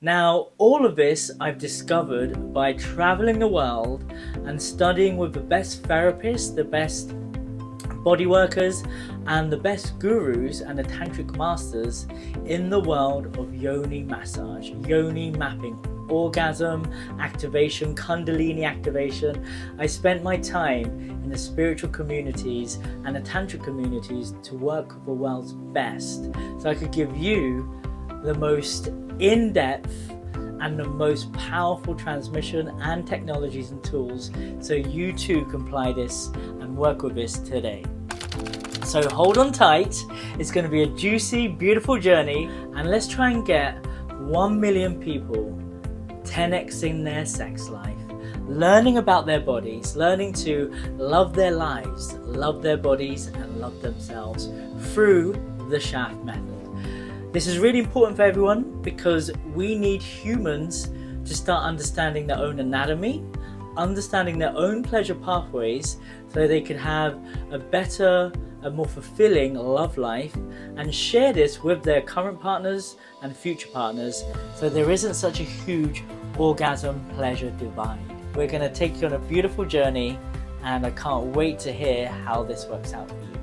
Now, all of this I've discovered by traveling the world and studying with the best therapists, the best body workers, and the best gurus and the tantric masters in the world of yoni massage, yoni mapping, orgasm activation, kundalini activation. I spent my time in the spiritual communities and the tantric communities to work with the world's best, so I could give you the most in-depth and the most powerful transmission and technologies and tools, so you too can apply this and work with this today. So hold on tight, it's going to be a juicy, beautiful journey, and let's try and get 1 million people 10xing their sex life, learning about their bodies, learning to love their lives, love their bodies, and love themselves through the shaft method. This is really important for everyone because we need humans to start understanding their own anatomy, understanding their own pleasure pathways, so they can have a better, a more fulfilling love life, and share this with their current partners and future partners, so there isn't such a huge orgasm pleasure divide. We're going to take you on a beautiful journey, and I can't wait to hear how this works out for you.